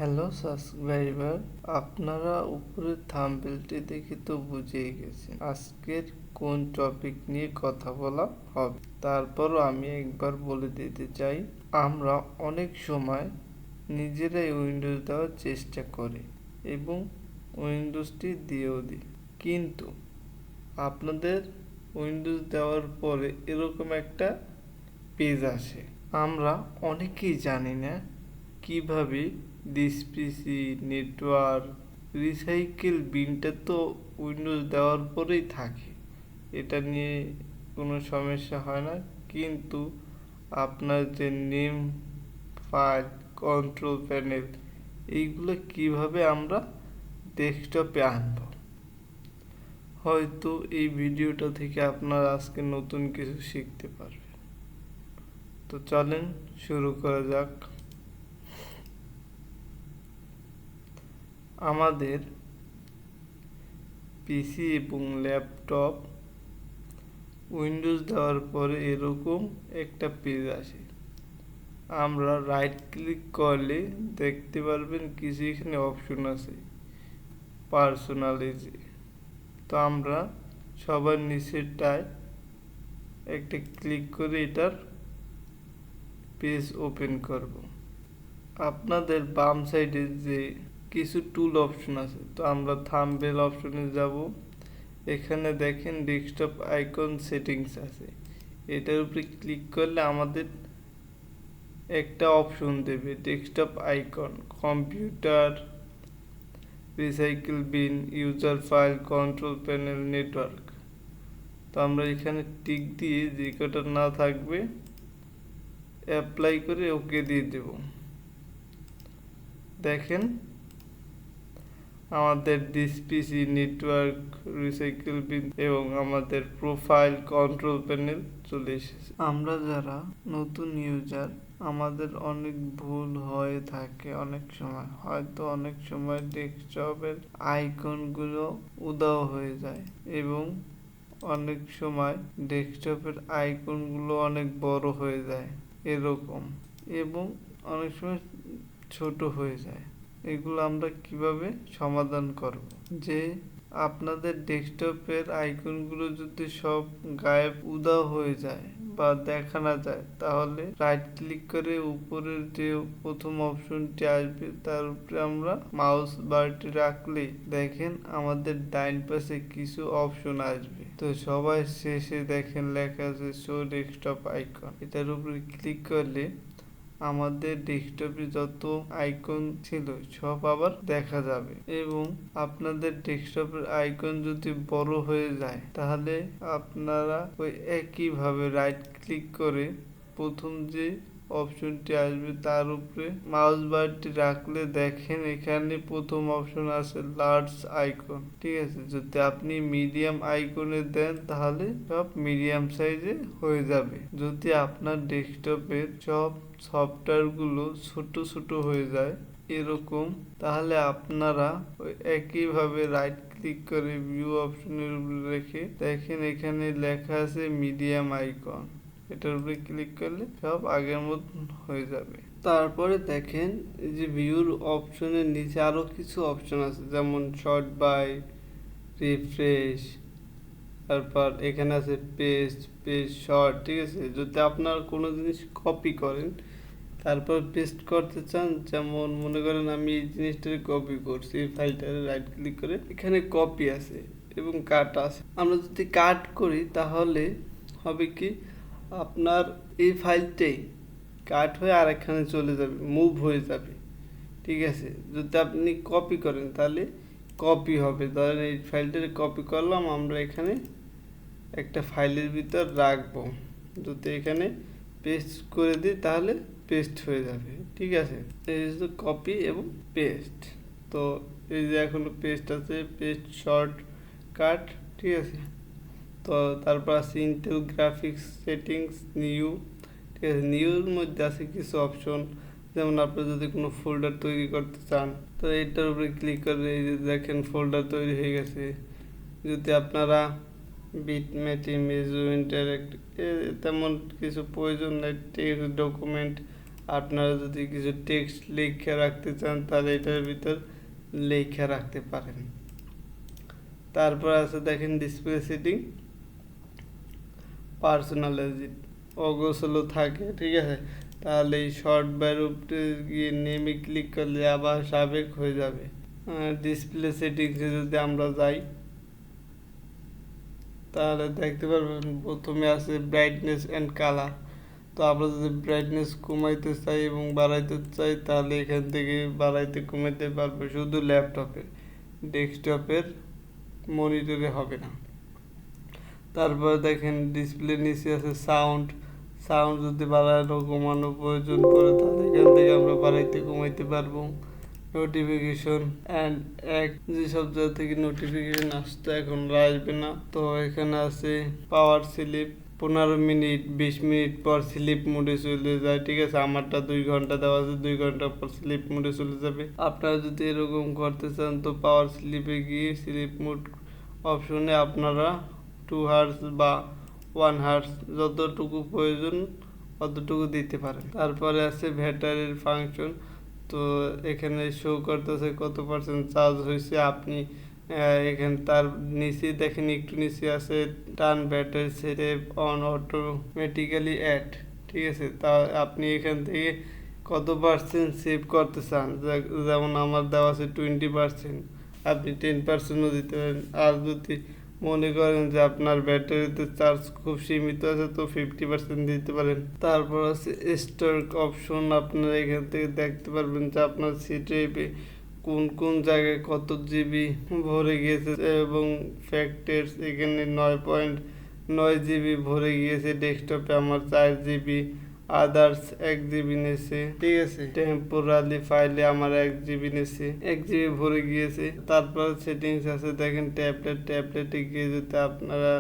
Hello subscriber, আপনারা উপরের থাম্বনেলটি দেখে তো বুঝেই গেছেন আজকের কোন টপিক নিয়ে কথা বলা হবে। তারপরও আমি একবার বলে দিতে চাই, আমরা অনেক সময় নিজেরাই উইন্ডোজ দেওয়ার চেষ্টা করি এবং উইন্ডোজটি দিয়েও দিই, কিন্তু আপনাদের উইন্ডোজ দেওয়ার পরে এরকম একটা পেজ আসে। আমরা অনেকেই জানি না কিভাবে দিস পিসি নেটওয়ার্ক রিসাইকেল বিনটা তো উইন্ডোজ দেওয়ার পরেই থাকে, এটা নিয়ে কোনো সমস্যা হয় না। কিন্তু আপনার যে নেম ফাইল কন্ট্রোল প্যানেল এইগুলো কিভাবে আমরা ডেস্কটপে আনব, হয়তো এই ভিডিওটা থেকে আপনারা আজকে নতুন কিছু শিখতে পারবেন। তো চলেন শুরু করা যাক। আমাদের পিসি এবং ল্যাপটপ উইন্ডোজ দেওয়ার পরে এরকম একটা পেজ আসে। আমরা রাইট ক্লিক করলে দেখতে পারবেন কিছু এখানে অপশন আছে পার্সোনালাইজ। তো আমরা সবার নিচেরটায় একটা ক্লিক করে এটার পেজ ওপেন করব। আপনাদের বাম সাইডে যে কিছু টুল অপশন আছে, তো আমরা থাম্বনেল অপশনে যাব। এখানে দেখেন ডেস্কটপ আইকন সেটিংস আছে, এটার উপরে ক্লিক করলে আমাদের একটা অপশন দেবে desktop icon, computer, recycle bin, user file, control panel, network. তো আমরা এখানে টিক দিয়ে যে কটা না থাকবে অ্যাপ্লাই করে ওকে দিয়ে দেব। দেখেন আমাদের this PC network recycle bin এবং আমাদের প্রোফাইল কন্ট্রোল প্যানেল চলে এসেছে। আমরা যারা নতুন ইউজার, আমাদের অনেক ভুল হয়ে থাকে, অনেক সময় ডেস্কটপের আইকনগুলো উধাও হয়ে যায় এবং অনেক সময় ডেস্কটপের আইকনগুলো অনেক বড় হয়ে যায় এরকম, এবং অনেক সময় ছোট হয়ে যায়। এগুলো আমরা কিভাবে সমাধান করব? যে আপনাদের ডেস্কটপের আইকনগুলো যদি সব গায়েব উধাও হয়ে যায় বা দেখা না যায়, তাহলে রাইট ক্লিক করে উপরের যে প্রথম অপশনটি আসবে তার উপরে আমরা মাউস বারটি রাখলে দেখেন আমাদের ডাইন পাশে কিছু অপশন আসবে। তো সবাই শেষে দেখেন লেখা আছে শো ডেস্কটপ আইকন। এটার উপরে ক্লিক করলে আমাদের ডেস্কটপে যত আইকন ছিল সব আবার দেখা যাবে, এবং আপনাদের ডেস্কটপের আইকন যদি বড় হয়ে যায় তাহলে আপনারা ওই একইভাবে রাইট ক্লিক করে প্রথম যে অপশনটি আসবে তার উপরে মাউস বারটি রাখলে দেখেন এখানে প্রথম অপশন আছে লার্জ আইকন। ঠিক আছে, যদি আপনি মিডিয়াম আইকনে দেন তাহলে সব মিডিয়াম সাইজে হয়ে যাবে। যদি আপনার ডেস্কটপের সব সফটওয়্যারগুলো ছোট ছোট হয়ে যায় এরকম, তাহলে আপনারা ওই একইভাবে রাইট ক্লিক করে ভিউ অপশনের উপরে রেখে দেখেন এখানে লেখা আছে মিডিয়াম আইকন, এটার উপরে ক্লিক করলে সব আগের মতন হয়ে যাবে। তারপরে দেখেন এই যে ভিউর অপশনের নিচে আরো কিছু অপশন আছে, যেমন শর্ট বাই, রিফ্রেশ, তারপর এখানে আছে পেস্ট শর্ট। ঠিক আছে, যদি আপনার কোনো জিনিস কপি করেন তারপর পেস্ট করতে চান, যেমন মনে করেন আমি এই জিনিসটাকে কপি করছি, এই ফাইলটারে রাইট ক্লিক করে এখানে কপি আছে এবং কাট আছে। আমরা যদি কাট করি তাহলে হবে কি, আপনার এই ফাইলটাই কাট হয়ে আরেকখানে চলে যাবে, মুভ হয়ে যাবে। ঠিক আছে, যদি আপনি কপি করেন তাহলে কপি হবে। ধরেন এই ফাইলটাকে কপি করলাম, আমরা এখানে একটা ফাইলের ভিতর রাখবো, যদি এখানে পেস্ট করে দিই তাহলে পেস্ট হয়ে যাবে। ঠিক আছে, এই যে কপি এবং পেস্ট। তো এই যে এখনো পেস্ট আছে, পেস্ট শর্ট কাট। ঠিক আছে, তো তারপর আছে ইন্টেল গ্রাফিক্স সেটিংস নিউ। ঠিক আছে, নিউর মধ্যে আছে কিছু অপশন, যেমন আপনি যদি কোনো ফোল্ডার তৈরি করতে চান তো এটার উপরে ক্লিক করে এই যে দেখেন ফোল্ডার তৈরি হয়ে গেছে। যদি আপনারা বিটম্যাপ, ইমেজ, ইন্টারেক্ট তেমন কিছু প্রয়োজন নেই, টেক্সট ডকুমেন্ট আপনারা যদি কিছু টেক্সট লিখে রাখতে চান তাহলে এটার ভিতর লিখে রাখতে পারেন। তারপর আছে দেখেন ডিসপ্লে সেটিং, পার্সোনালাইজ অগোছালো থাকে, ঠিক আছে, তাহলে এই শর্ট বার উপরে গিয়ে নেমে ক্লিক করলে আবার সাবেক হয়ে যাবে। ডিসপ্লে সেটিংসে যদি আমরা যাই তাহলে দেখতে পারবেন প্রথমে আছে ব্রাইটনেস অ্যান্ড কালার। তো আমরা যদি ব্রাইটনেস কমাইতে চাই এবং বাড়াইতে চাই তাহলে এখান থেকে বাড়াইতে কমাইতে পারবো শুধু ল্যাপটপে, ডেস্কটপের মনিটরে হবে না। তারপর দেখেন ডিসপ্লে নিচে আছে সাউন্ড, সাউন্ড যদি বাড়ানো কমানো প্রয়োজন পড়ে তাহলে এখান থেকে আমরা বাড়াইতে কমাইতে পারবো। নোটিফিকেশন অ্যান্ড এক যেসব জায়গা থেকে নোটিফিকেশন আসতে এখন আসবে না, তো এখানে আছে পাওয়ার স্লিপ, 15 মিনিট 20 মিনিট পর স্লিপ মোডে চলে যায়, ঠিক আছে, আমারটা 2 ঘন্টা দেওয়া আছে, 2 ঘন্টা পর স্লিপ মোডে চলে যাবে। আপনারা যদি এরকম করতে চান তো পাওয়ার স্লিপে গিয়ে স্লিপ মোড অপশনে আপনারা 2 হার্স বা 1 হার্স যতটুকু প্রয়োজন অতটুকু দিতে পারেন। তারপরে আছে ব্যাটারির ফাংশন, তো এখানে শো করতেছে কত পার্সেন্ট চার্জ হয়েছে। আপনি এখানে তার নিচে দেখেন একটু নিচে আছে turn battery save on automatically add, ঠিক আছে, তা আপনি এখান থেকে কত পার্সেন্ট সেভ করতে চান, যেমন আমার দেওয়া আছে 20%, আপনি 10%ও দিতে পারেন। আর যদি মনে করেন যে আপনার ব্যাটারিতে চার্জ খুব সীমিত আছে তো 50% দিতে পারেন। তারপর আছে স্টোরেজ অপশন, আপনারা এখান থেকে দেখতে পারবেন যে আপনার সিটে কোন কোন জায়গায় কত জিবি ভরে গিয়েছে এবং ফ্যাক্টরস এখানে 9.9 জিবি ভরে গিয়েছে, ডেস্কটপে আমার 4 জিবি, আদার্স 1 জিবি নেছে, ঠিক আছে, টেম্পোরারি ফাইলে আমার 1 জিবি নেছে, 1 জিবি ভরে গিয়েছে। তারপর সেটিংস আছে দেখেন ট্যাবলেটে গিয়ে যদি আপনারা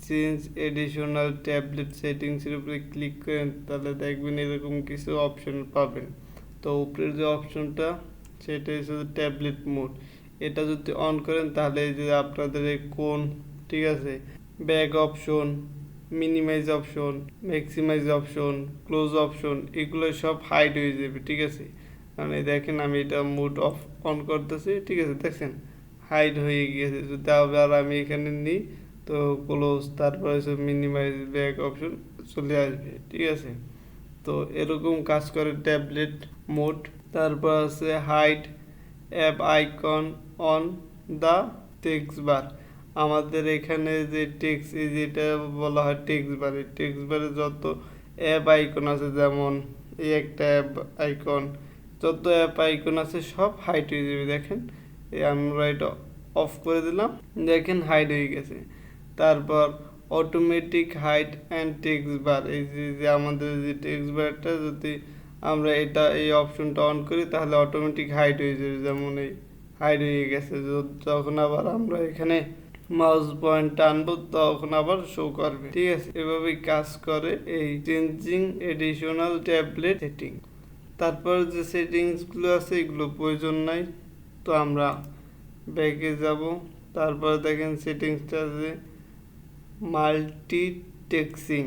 চেঞ্জ এডিশনাল ট্যাবলেট সেটিংসের উপরে ক্লিক করেন তাহলে দেখবেন এরকম কিছু অপশন পাবেন। তো উপরের যে অপশনটা সেটা হচ্ছে ট্যাবলেট মোড, এটা যদি অন করেন তাহলে এই যে আপনাদের এই কোন, ঠিক আছে, back option, minimize option, maximize option, close option, এগুলো সব হাইড হয়ে যাবে, ঠিক আছে। মানে দেখেন আমি এটা মোড অফ অন করতেছি, ঠিক আছে, দেখছেন হাইড হয়ে গিয়েছে। যদি আবার আমি এখানে নিই তো ক্লোজ, তারপরে মিনিমাইজ ব্যাক অপশন চলে আসবে, ঠিক আছে। তো এরকম কাজ করে ট্যাবলেট মোড। তারপর আছে hide app icon on the text bar, আমাদের এখানে যে টেক্সট যেটা বলা হয় টেক্সট বার, এই টেক্সট বারে যত অ্যাপ আইকন আছে, যেমন এই একটা অ্যাপ আইকন, যত অ্যাপ আইকন আছে সব হাইড হয়ে যাবে। দেখেন আমরা এটা অফ করে দিলাম, দেখেন হাইড হয়ে গেছে। তারপর অটোমেটিক হাইড অ্যান্ড টেক্সট বার, এই যে আমাদের যে টেক্সট বারটা যদি আমরা এই অপশনটা অন করি তাহলে অটোমেটিক হাইড হয়ে যাবে, যেমন এই হাইড হয়ে গেছে। যখন আবার আমরা এখানে মাউস পয়েন্ট টানবো তখন আবার শো করবে, ঠিক আছে। এভাবেই কাজ করে এই চেঞ্জিং এডিশনাল ট্যাবলেট সেটিং। তারপর যে সেটিংসগুলো আছে এগুলো প্রয়োজন নাই, তো আমরা ব্যাকে যাব। তারপর দেখেন সেটিংসটা আছে মাল্টিটেক্সিং,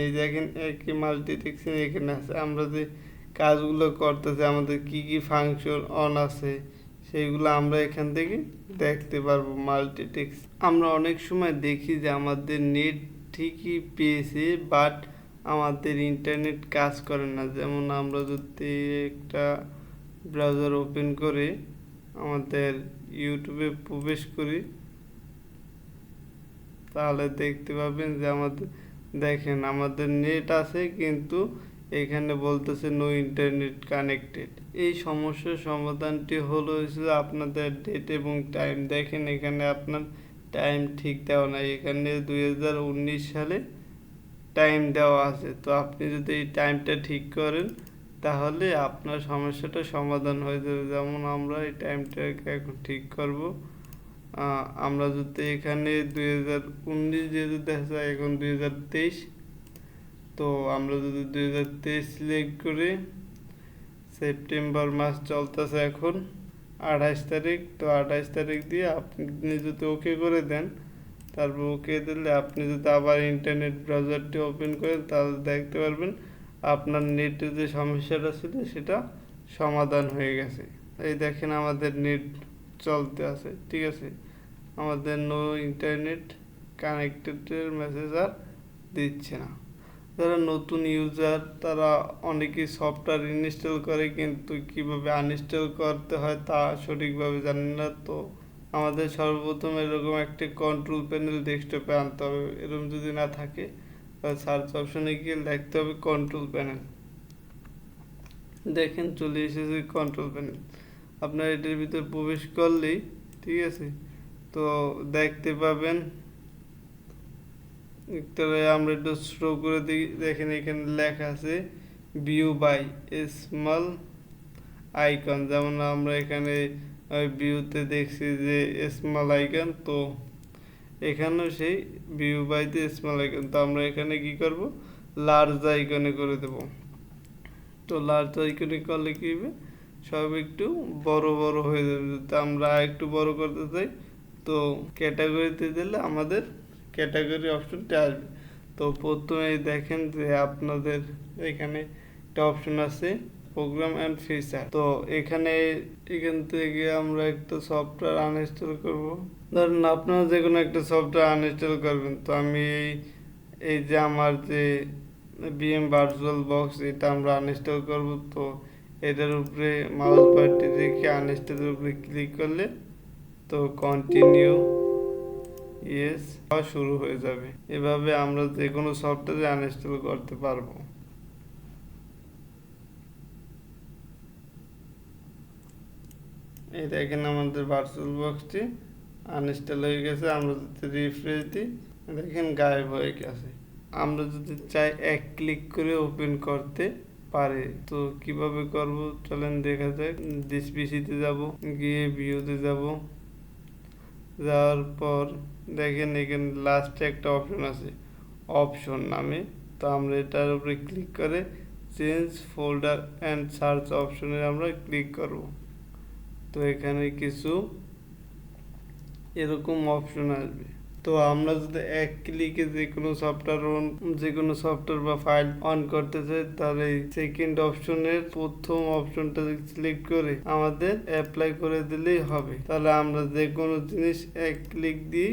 এই দেখেন একই মাল্টিটেক্সিং এখানে আছে। আমরা যে কাজগুলো করতেছি আমাদের কি কি ফাংশন অন আছে সেইগুলো আমরা এখান থেকে দেখতে পারবো। মাল্টিটেক্স আমরা অনেক সময় দেখি যে আমাদের নেট ঠিকই পেয়েছে বাট আমাদের ইন্টারনেট কাজ করে না। যেমন আমরা যদি একটা ব্রাউজার ওপেন করে আমাদের ইউটিউবে প্রবেশ করি তাহলে দেখতে পাবেন যে দেখেন আমাদের নেট আছে কিন্তু এখানে বলতেছে নো ইন্টারনেট কানেক্টেড। এই সমস্যার সমাধানটি হলো আপনাদের ডেট এবং টাইম। দেখেন এখানে আপনার টাইম ঠিক দেওয়া নাই, এখানে 2019 সালে টাইম দেওয়া আছে। তো আপনি যদি এই টাইমটা ঠিক করেন তাহলে আপনার সমস্যাটা সমাধান হয়ে যাবে। যেমন আমরা এই টাইমটাকে এখন ঠিক করব। আমরা যদি এখানে 2019 যেহেতু দেখা যায় এখন 2023, তো আমরা যদি 2023 সিলেক্ট করি, সেপ্টেম্বর মাস চলতেছে এখন 28 তারিখ, তো 28 তারিখ দিয়ে আপনি যদি ওকে করে দেন তারপর ওকে দিলে আপনি যদি আবার ইন্টারনেট ব্রাউজারটি ওপেন করেন তাহলে দেখতে পারবেন আপনার নেটের যে সমস্যাটা ছিল সেটা সমাধান হয়ে গেছে। এই দেখেন আমাদের নেট চলতে আছে, ঠিক আছে, আমাদের নো ইন্টারনেট কানেক্টেডের মেসেজ আর দিচ্ছে না। যারা নতুন ইউজার তারা অনেকেই সফটওয়্যার ইনস্টল করে কিন্তু কিভাবে আনইনস্টল করতে হয় তা সঠিকভাবে জানেন না। তো আমাদের সর্বপ্রথম এরকম একটি কন্ট্রোল প্যানেল ডেস্কটপে আনতে হবে। এরকম যদি না থাকে তাহলে সার্চ অপশনে গিয়ে লিখতে হবে কন্ট্রোল প্যানেল। দেখেন চলে এসেছে কন্ট্রোল প্যানেল। আপনার এটার ভিতর প্রবেশ করলেই, ঠিক আছে, তো দেখতে পাবেন তবে আমরা একটু স্লো করে দিই। দেখেন এখানে লেখা আছে ভিউ বাই স্মল আইকন, যেমন আমরা এখানে ভিউতে দেখছি যে স্মল আইকন, তো এখানেও সেই ভিউ বাইতে স্মল আইকন। তো আমরা এখানে কি করব, লার্জ আইকনে করে দেব। তো লার্জ আইকনে করলে কি হবে, সব একটু বড় বড় হয়ে যাবে। যদি আমরা একটু বড় করতে চাই তো ক্যাটাগরিতে দিলে আমাদের ক্যাটাগরি অপশনটা আসবে। তো প্রথমে দেখেন যে আপনাদের এখানে একটা অপশন আছে প্রোগ্রাম অ্যান্ড ফিচার। তো এখান থেকে আমরা একটা সফটওয়্যার আনইনস্টল করব। ধরেন আপনারা যে কোনো একটা সফটওয়্যার আনইনস্টল করবেন। তো আমি এই যে আমার যে বিএম ভার্চুয়াল বক্স এটা আমরা আনইনস্টল করব। তো এটার উপরে মাউস বারটি রেখে আনইনস্টলের উপরে ক্লিক করলে তো কন্টিনিউ ইয়েস শুরু হয়ে যাবে। এভাবে আমরা যে কোনো সফটওয়্যার আনইনস্টল করতে পারবো। এই দেখেন আমাদের ভার্চুয়াল বক্সটি আনইনস্টল হয়ে গেছে। আমরা যদি রিফ্রেশ দিই দেখেন গায়েব হয়ে গেছে। আমরা যদি চাই এক ক্লিক করে ওপেন করতে পারে, তো কিভাবে করব চলেন দেখা যাক। দিস পিসিতে যাব, গিয়ে ভিউতে যাব, যাওয়ার পর দেখেন এখানে লাস্টে একটা অপশন আছে অপশন নামে। তো আমরা এটার উপরে ক্লিক করে চেঞ্জ ফোল্ডার অ্যান্ড সার্চ অপশনে আমরা ক্লিক করব। তো এখানে কিছু এরকম অপশন আসবে। তো আমরা যদি এক ক্লিকে যে কোনো সফটওয়্যার বা ফাইল অন করতে চাই তাহলে সেকেন্ড অপশনের প্রথম অপশনটা সিলেক্ট করে আমাদের অ্যাপ্লাই করে দিলেই হবে। তাহলে আমরা যে কোনো জিনিস এক ক্লিক দিয়ে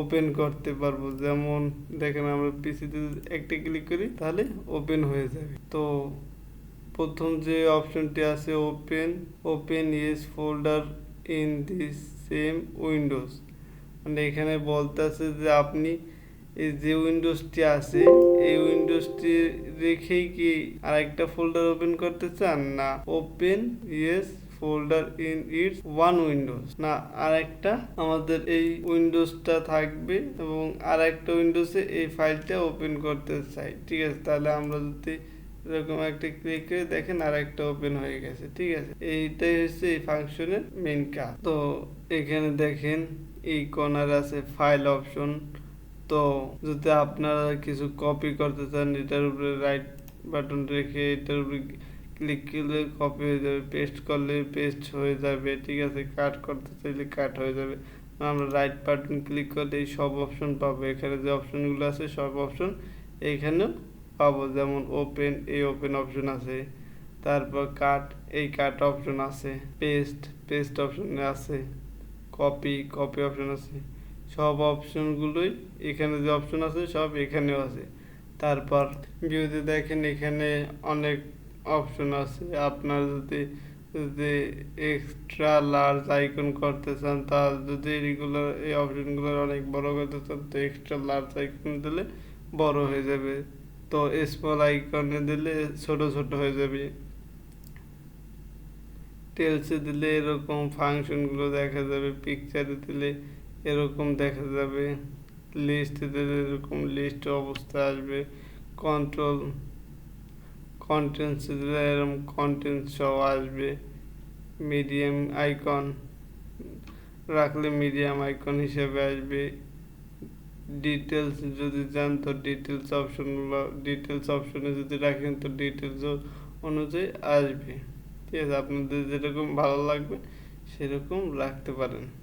ওপেন করতে পারবো। যেমন দেখেন আমরা পিসিতে একটা ক্লিক করি তাহলে ওপেন হয়ে যাবে। তো প্রথম যে অপশনটি আছে open yes folder in this same Windows, মানে এখানে বলতে আছে যে আপনি এই যে উইন্ডোজটি আছে এই উইন্ডোজটি রেখেই কি আরেকটা ফোল্ডার ওপেন করতে চান, না open yes folder in it's one Windows, না আরেকটা আমাদের এই উইন্ডোজটা থাকবে এবং আরেকটা উইন্ডোজে এই ফাইলটা ওপেন করতে চাই, ঠিক আছে। তাহলে আমরা যদি এরকম একটা ক্লিক করে দেখেন আর একটা ওপেন হয়ে গেছে, ঠিক আছে। এইটাই হচ্ছে এই ফাংশনের মেইন কাজ। তো এখানে দেখেন এই কর্নার আছে ফাইল অপশন। তো যদি আপনারা কিছু কপি করতে চান এটার উপরে রাইট বাটন রেখে এটার উপরে ক্লিক করলে কপি হয়ে যাবে, পেস্ট করলে পেস্ট হয়ে যাবে, ঠিক আছে। কাট করতে চাইলে কাট হয়ে যাবে। আমরা রাইট বাটন ক্লিক করলে এই সব অপশন পাবো। এখানে যে অপশনগুলো আছে সব অপশন এইখানেও পাবো। যেমন ওপেন, এই ওপেন অপশন আছে, তারপর কাট, এই কাট অপশন আছে, পেস্ট অপশন আছে, কপি অপশন আছে। সব অপশনগুলোই এখানে যে অপশন আছে সব এখানেও আছে। তারপর ভিউতে দেখেন এখানে অনেক অপশন আছে। আপনার যদি এক্সট্রা লার্জ আইকন করতে চান, তার যদি এই অপশনগুলো অনেক বড় করতে চান তো এক্সট্রা লার্জ আইকন দিলে বড় হয়ে যাবে। তো স্মল আইকনে দিলে ছোট ছোট হয়ে যাবে। টেলসে দিলে এরকম ফাংশনগুলো দেখা যাবে, পিকচারে দিলে এরকম দেখা যাবে, লিস্টে দিলে এরকম লিস্ট অবস্থা আসবে, কন্টেন্টসে দিলে এরকম কন্টেন্ট সহ আসবে, মিডিয়াম আইকন রাখলে মিডিয়াম আইকন হিসেবে আসবে, ডিটেলস যদি যান তো ডিটেলস অপশনে যদি রাখেন তো ডিটেলস অনুযায়ী আসবে, ঠিক আছে। আপনাদের যেরকম ভালো লাগবে সেরকম রাখতে পারেন।